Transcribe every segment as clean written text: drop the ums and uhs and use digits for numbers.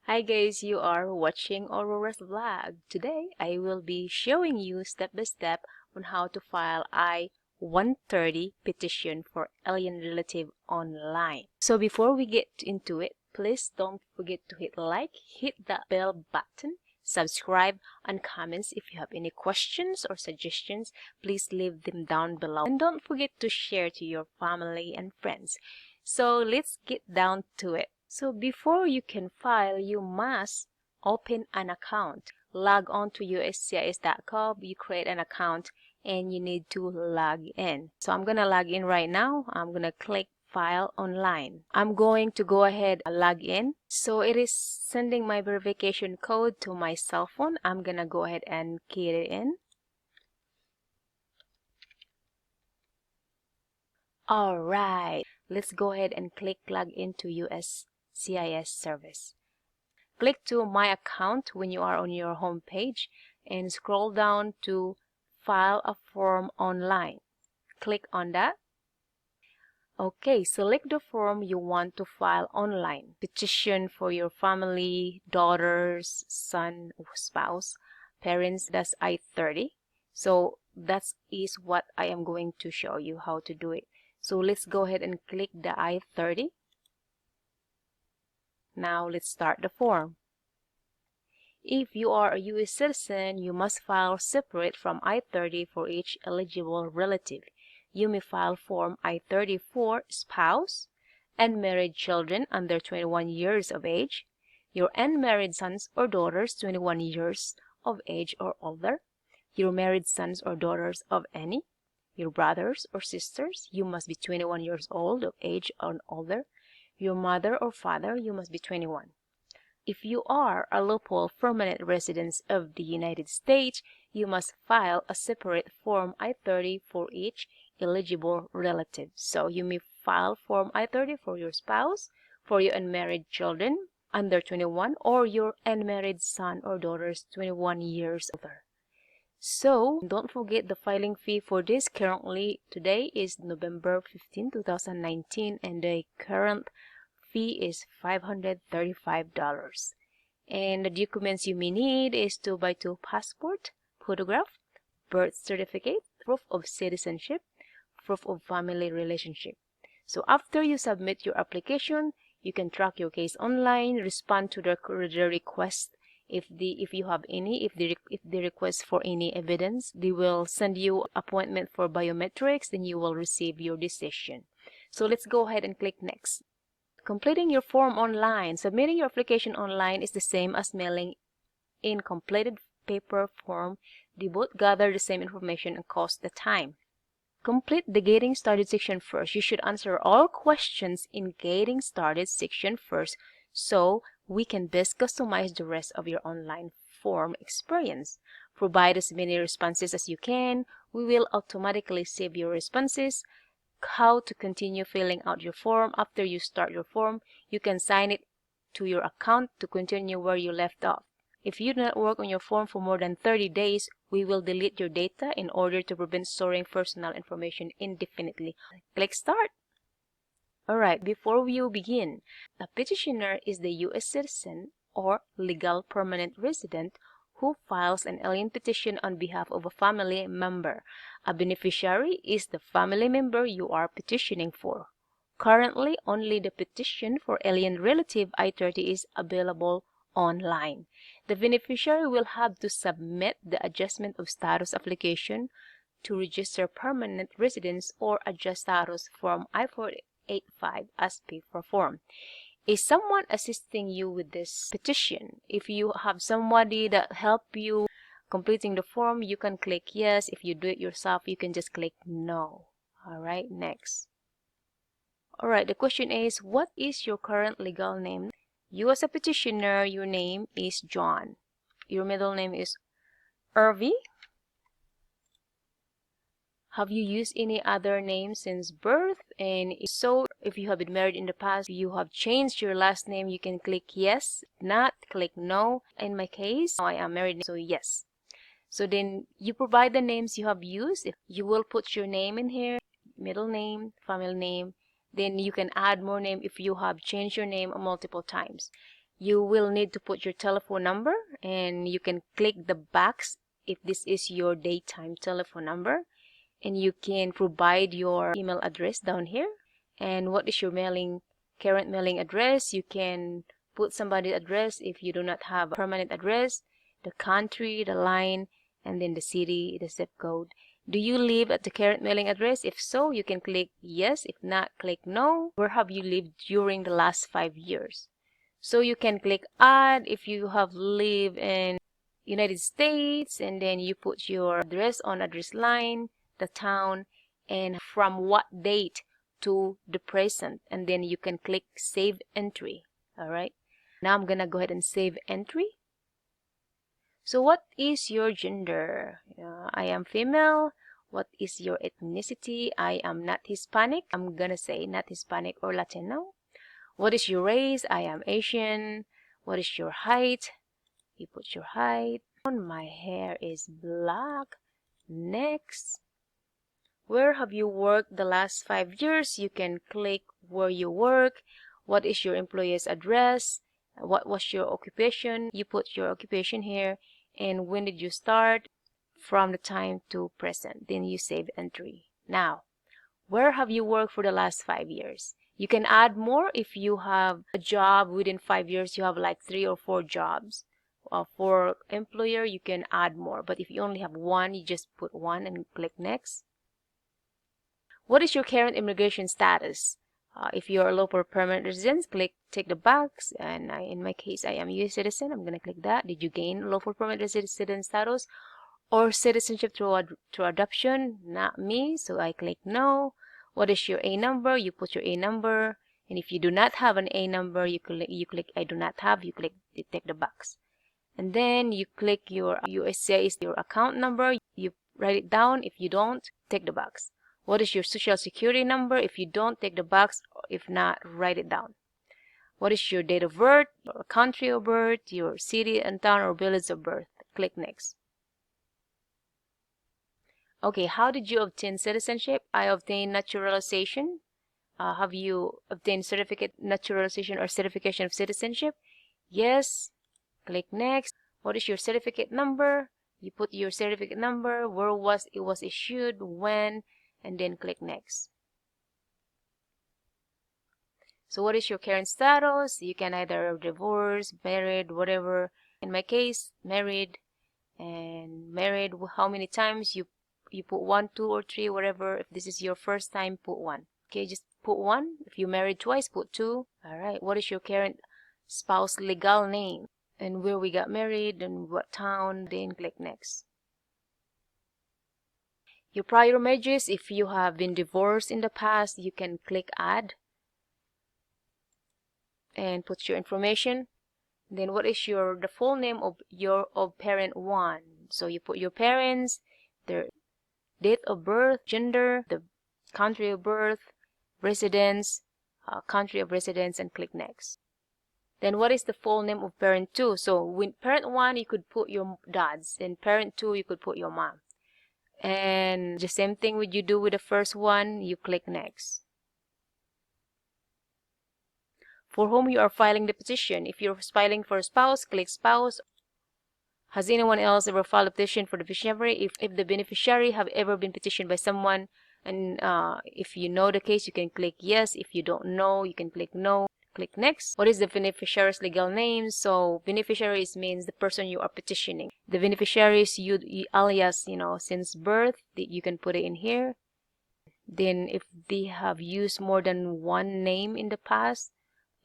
Hi guys, you are watching Aurora's vlog. Today, I will be showing you step by step on how to file I-130 petition for alien relative online. So before we get into it, please don't forget to hit like, hit the bell button, subscribe, and comments. If you have any questions or suggestions, please leave them down below. And don't forget to share to your family and friends. So let's get down to it. So before you can file, you must open an account. Log on to uscis.gov, you create an account, and you need to log in. So I'm going to log in right now. I'm going to click File Online. I'm going to go ahead and log in. So it is sending my verification code to my cell phone. I'm going to go ahead and key it in. Alright, let's go ahead and click Log into USCIS service. Click to My Account when you are on your home page and scroll down to File a Form Online. Click on that. Okay, select the form you want to file online. Petition for your family, daughters, son, spouse, parents, that's I-30. So that is what I am going to show you how to do it. So let's go ahead and click the I-30. Now let's start the form. If you are a U.S. citizen, you must file separate from I-30 for each eligible relative. You may file Form I-30 for spouse, unmarried children under 21 years of age, your unmarried sons or daughters 21 years of age or older, your married sons or daughters of any, your brothers or sisters, you must be 21 years old of age or older, your mother or father, you must be 21. If you are a lawful permanent resident of the United States, you must file a separate Form I-30 for each eligible relative. So you may file Form I-30 for your spouse, for your unmarried children under 21, or your unmarried son or daughters 21 years older. So don't forget the filing fee for this. Currently, today is November 15, 2019, and the current fee is $535. And the documents you may need is 2x2 passport, photograph, birth certificate, proof of citizenship, proof of family relationship. So after you submit your application, you can track your case online, respond to the request if you have any. If they request for any evidence, they will send you appointment for biometrics, then you will receive your decision. So let's go ahead and click next. Completing your form online. Submitting your application online is the same as mailing in completed paper form. They both gather the same information and cost the time. Complete the Getting Started section first. You should answer all questions in Getting Started section first so we can best customize the rest of your online form experience. Provide as many responses as you can. We will automatically save your responses. How to continue filling out your form. After you start your form, you can sign it to your account to continue where you left off. If you do not work on your form for more than 30 days, we will delete your data in order to prevent storing personal information indefinitely. Click Start. Alright, before you begin, a petitioner is the U.S. citizen or legal permanent resident who files an alien petition on behalf of a family member. A beneficiary is the family member you are petitioning for. Currently, only the petition for alien relative I-30 is available online. The beneficiary will have to submit the adjustment of status application to register permanent residence or adjust status Form I-485 as paper form. Is someone assisting you with this petition? If you have somebody that help you completing the form, you can click yes. If you do it yourself, you can just click no. Alright, next. Alright, the question is, what is your current legal name? You as a petitioner, your name is John. Your middle name is Irvi. Have you used any other name since birth? And if so, if you have been married in the past, you have changed your last name, you can click yes. If not, click no. In my case, I am married, so yes. So then you provide the names you have used. If you will put your name in here, middle name, family name. Then you can add more name if you have changed your name multiple times. You will need to put your telephone number, and you can click the box if this is your daytime telephone number, and you can provide your email address down here. And what is your current mailing address? You can put somebody's address if you do not have a permanent address, the country, the line, and then the city, the zip code. Do you live at the current mailing address? If so, you can click yes. If not, click no. Where have you lived during the last 5 years? So you can click add if you have lived in United States, and then you put your address on address line, the town, and from what date to the present, and then you can click save entry. All right, now I'm gonna go ahead and save entry. So what is your gender? I am female. What is your ethnicity? I am not Hispanic. I'm gonna say not Hispanic or Latino. What is your race? I am Asian. What is your height? You put your height. My hair is black. Next. Where have you worked the last 5 years? You can click where you work. What is your employer's address? What was your occupation? You put your occupation here. And when did you start? From the time to present. Then you save entry. Now, where have you worked for the last 5 years? You can add more if you have a job within 5 years. You have like 3 or 4 jobs. For employer, you can add more. But if you only have one, you just put one and click next. What is your current immigration status? If you're a local permanent resident, take the box. And in my case, I am a U.S. citizen. I'm going to click that. Did you gain local permanent resident status or citizenship through adoption? Not me, so I click no. What is your A number? You put your A number. And if you do not have an A number, you click I do not have. You take the box. And then you click your USA is your account number. You write it down. If you don't, take the box. What is your social security number? If you don't, take the box. If not, write it down. What is your date of birth, your country of birth, your city and town or village of birth? Click next. Okay, how did you obtain citizenship? I obtained naturalization. Have you obtained certificate naturalization or certification of citizenship? Yes. Click next. What is your certificate number? You put your certificate number, where it was issued, when, and then click next. So what is your current status? You can either divorce, married, whatever. In my case, married. And married, how many times? You put 1, 2, or 3, whatever. If this is your first time, put 1. Okay, just put 1. If you married twice, put 2. All right. What is your current spouse legal name? And where we got married and what town? Then click next. Your prior marriages, if you have been divorced in the past, you can click add and put your information. Then what is the full name of parent 1? So you put your parents, their date of birth, gender, the country of birth, residence, country of residence, and click next. Then what is the full name of parent 2? So with parent 1, you could put your dad's, and parent 2, you could put your mom. And the same thing would you do with the first one, you click next. For whom you are filing the petition. If you're filing for a spouse, click spouse. Has anyone else ever filed a petition for the beneficiary? If the beneficiary have ever been petitioned by someone, and if you know the case, you can click yes. If you don't know, you can click no. Click next. What is the beneficiary's legal name? So beneficiaries means the person you are petitioning. The beneficiaries alias, since birth, you can put it in here. Then if they have used more than one name in the past,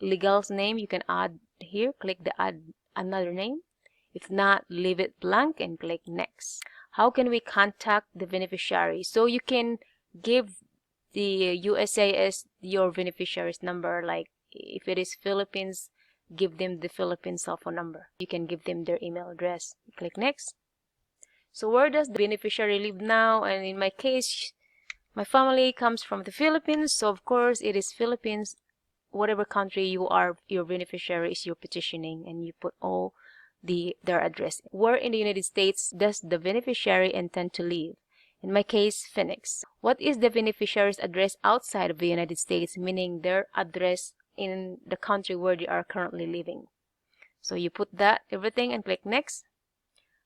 legal name, you can add here. Click the add another name. If not, leave it blank and click next. How can we contact the beneficiary? So you can give the USAS your beneficiary's number. Like if it is Philippines, give them the Philippines cell phone number. You can give them their email address. Click next. So where does the beneficiary live now? And in my case, my family comes from the Philippines. So of course it is Philippines. Whatever country you are, your beneficiary is your petitioning, and you put all their address. Where in the United States does the beneficiary intend to live? In my case, Phoenix. What is the beneficiary's address outside of the United States, meaning their address in the country where they are currently living? So you put that everything and click next.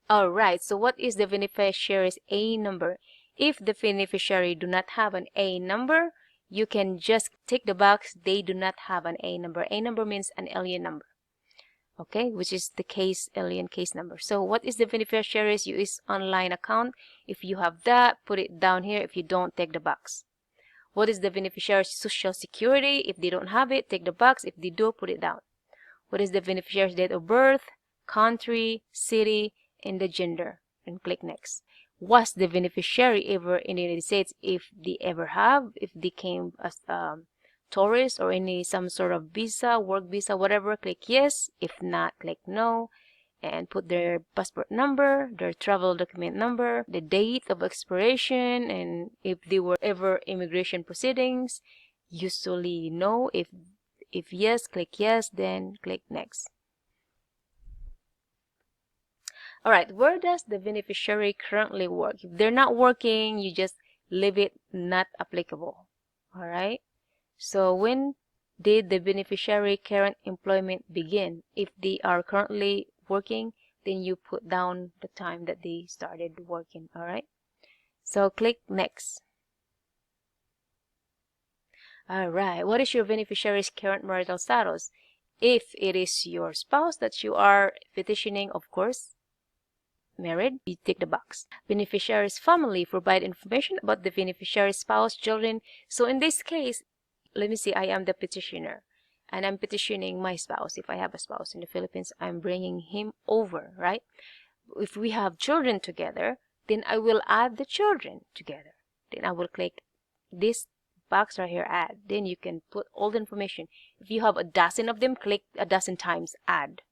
Alright, so what is the beneficiary's A number? If the beneficiary do not have an A number, you can just tick the box, they do not have an A number. A number means an alien number, okay, which is the alien case number. So what is the beneficiary's US online account? If you have that, put it down here. If you don't, take the box. What is the beneficiary's social security? If they don't have it, take the box. If they do, put it down. What is the beneficiary's date of birth, country, city, and the gender? And click next. Was the beneficiary ever in the United States? If they ever have, if they came as tourist or some sort of visa, work visa, whatever, click yes. If not, click no, and put their passport number, their travel document number, the date of expiration, and if they were ever immigration proceedings. Usually no. If yes, click yes, then click next. Alright, where does the beneficiary currently work? If they're not working, you just leave it not applicable. Alright, so when did the beneficiary current employment begin? If they are currently working, then you put down the time that they started working. Alright, so click next. Alright, what is your beneficiary's current marital status? If it is your spouse that you are petitioning, of course, married, you tick the box. Beneficiary's family, provide information about the beneficiary's spouse, children. So in this case, let me see, I am the petitioner and I'm petitioning my spouse. If I have a spouse in the Philippines, I'm bringing him over, right? If we have children together, then I will add the children together. Then I will click this box right here, add. Then you can put all the information. If you have a dozen of them, click a dozen times add.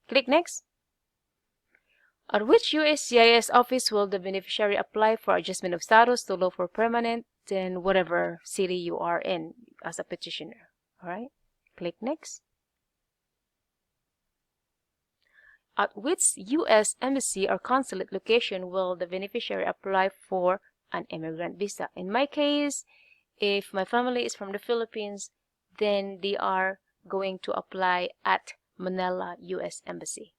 Click next. At which USCIS office will the beneficiary apply for adjustment of status to lawful permanent in whatever city you are in as a petitioner? Alright, click next. At which U.S. embassy or consulate location will the beneficiary apply for an immigrant visa? In my case, if my family is from the Philippines, then they are going to apply at Manila U.S. Embassy.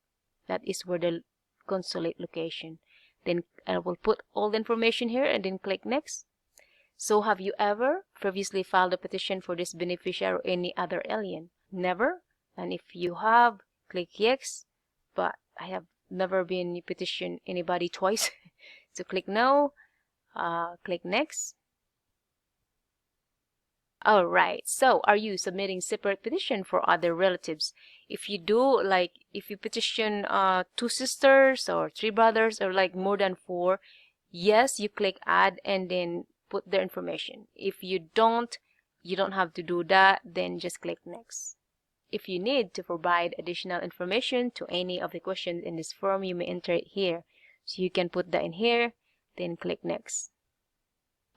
That is where the consulate location. Then I will put all the information here and then click next. So have you ever previously filed a petition for this beneficiary or any other alien? Never. And if you have, click yes. But I have never been petitioned anybody twice. So click no. Click next. Alright, so are you submitting separate petition for other relatives? If you do, like if you petition 2 sisters or 3 brothers or like more than 4, yes, you click add and then put their information. If you don't have to do that, then just click next. If you need to provide additional information to any of the questions in this form, you may enter it here. So you can put that in here, then click next.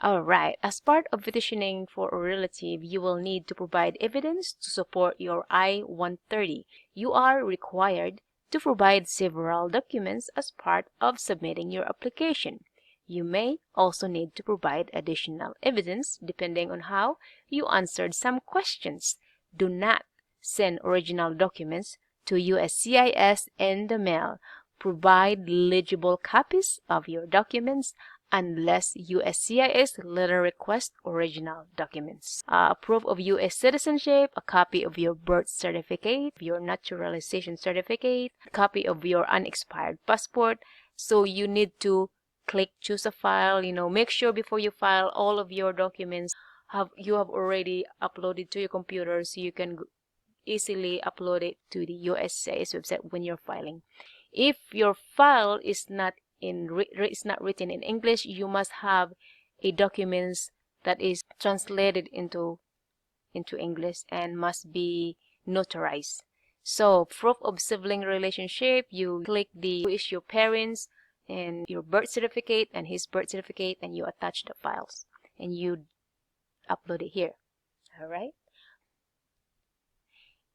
Alright, as part of petitioning for a relative, you will need to provide evidence to support your I-130. You are required to provide several documents as part of submitting your application. You may also need to provide additional evidence depending on how you answered some questions. Do not send original documents to USCIS in the mail. Provide legible copies of your documents unless USCIS later request original documents. Proof of U.S. citizenship, a copy of your birth certificate, your naturalization certificate, a copy of your unexpired passport. So you need to click choose a file. Make sure before you file all of your documents you have already uploaded to your computer so you can easily upload it to the USCIS website when you're filing. If your file is not written in English, you must have a document that is translated into English and must be notarized. So proof of sibling relationship, you click who is your parents and your birth certificate and his birth certificate, and you attach the files and you upload it here. Alright,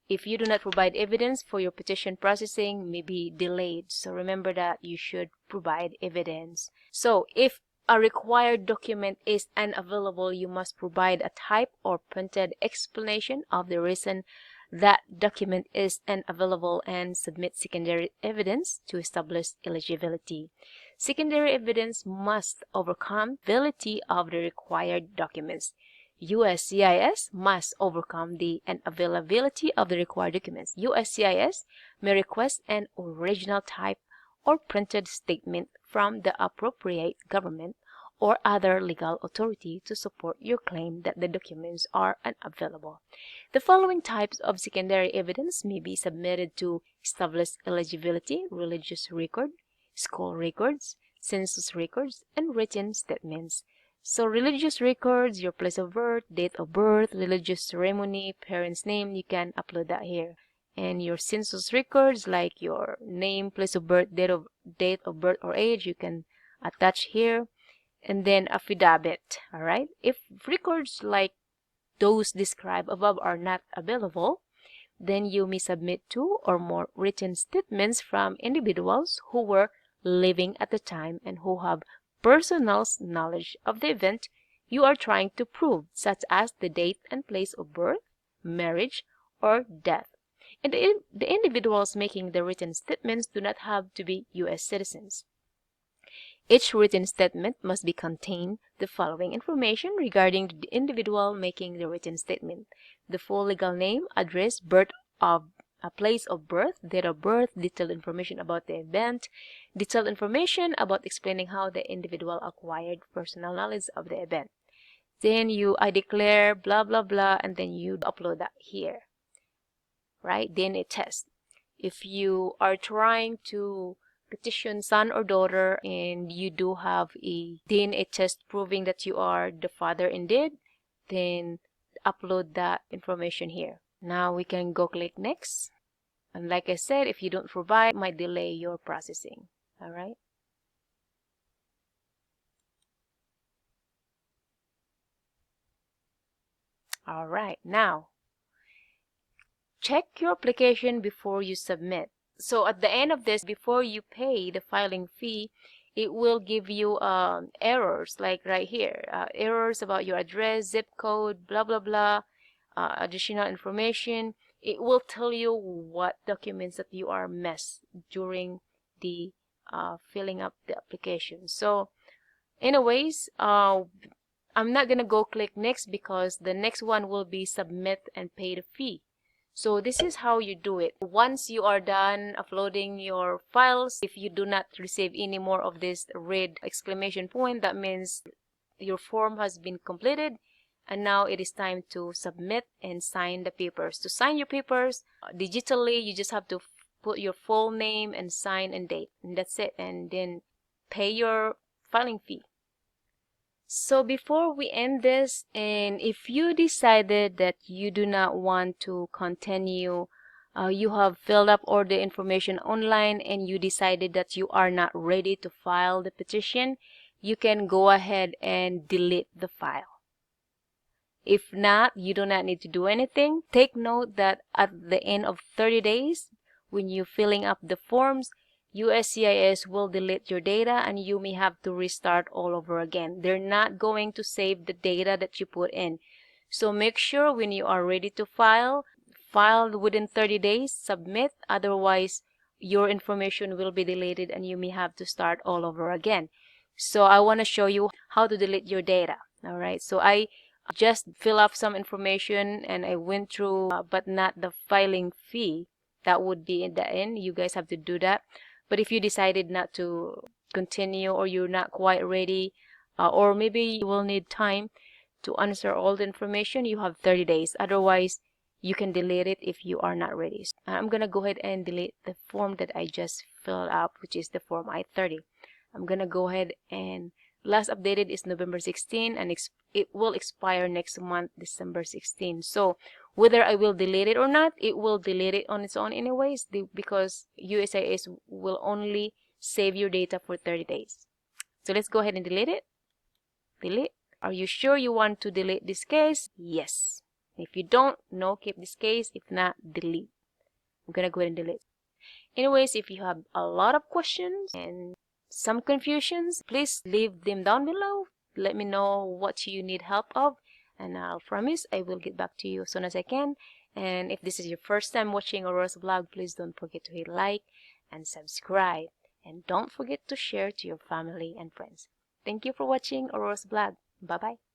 if you do not provide evidence, for your petition processing may be delayed. So remember that you should provide evidence. So if a required document is unavailable, you must provide a typed or printed explanation of the reason that document is unavailable and submit secondary evidence to establish eligibility. Secondary evidence must overcome validity of the required documents. USCIS must overcome the unavailability of the required documents. USCIS may request an original type or printed statement from the appropriate government or other legal authority to support your claim that the documents are unavailable. The following types of secondary evidence may be submitted to establish eligibility: religious record, school records, census records, and written statements. So religious records, your place of birth, date of birth, religious ceremony, parents' name, you can upload that here. And your census records, like your name, place of birth, date of birth or age, you can attach here. And then affidavit. All right, if records like those described above are not available, then you may submit 2 or more written statements from individuals who were living at the time and who have personal knowledge of the event you are trying to prove, such as the date and place of birth, marriage, or death. And the individuals making the written statements do not have to be U.S. citizens. Each written statement must be contain the following information regarding the individual making the written statement: the full legal name, address, place of birth, date of birth, detailed information about the event, detailed information about explaining how the individual acquired personal knowledge of the event. Then I declare blah blah blah, and then you upload that here, right? DNA test. If you are trying to petition son or daughter and you do have a DNA test proving that you are the father indeed, then upload that information here. Now we can go click next. And like I said, if you don't provide, it might delay your processing. All right. All right. Now, check your application before you submit. So at the end of this, before you pay the filing fee, it will give you errors, like right here, errors about your address, zip code, blah blah blah, additional information. It will tell you what documents that you are missed during the filling up the application. So anyways, I'm not gonna go click next because the next one will be submit and pay the fee. So this is how you do it. Once you are done uploading your files, if you do not receive any more of this red exclamation point, that means your form has been completed and now it is time to submit and sign the papers. To sign your papers digitally, you just have to put your full name and sign and date, and that's it, and then pay your filing fee. So before we end this, and if you decided that you do not want to continue, you have filled up all the information online and you decided that you are not ready to file the petition, you can go ahead and delete the file. If not, you do not need to do anything. Take note that at the end of 30 days, when you're filling up the forms, USCIS will delete your data and you may have to restart all over again. They're not going to save the data that you put in. So make sure when you are ready to file within 30 days, submit. Otherwise, your information will be deleted and you may have to start all over again. So I want to show you how to delete your data. All right. So I just fill up some information and I went through, but not the filing fee. That would be in the end. You guys have to do that. But if you decided not to continue or you're not quite ready, or maybe you will need time to answer all the information, you have 30 days. Otherwise, you can delete it if you are not ready. So I'm going to go ahead and delete the form that I just filled up, which is the form I-30. I'm going to go ahead and last updated is November 16 and it will expire next month, December 16. So whether I will delete it or not, it will delete it on its own anyways, because USCIS will only save your data for 30 days. So let's go ahead and delete it. Delete. Are you sure you want to delete this case? Yes. If you don't, no, keep this case. If not, delete. I'm gonna go ahead and delete. Anyways, if you have a lot of questions and some confusions, please leave them down below. Let me know what you need help of, and I'll promise I will get back to you as soon as I can. And if this is your first time watching Aurora's vlog, please don't forget to hit like and subscribe. And don't forget to share to your family and friends. Thank you for watching Aurora's vlog. Bye-bye.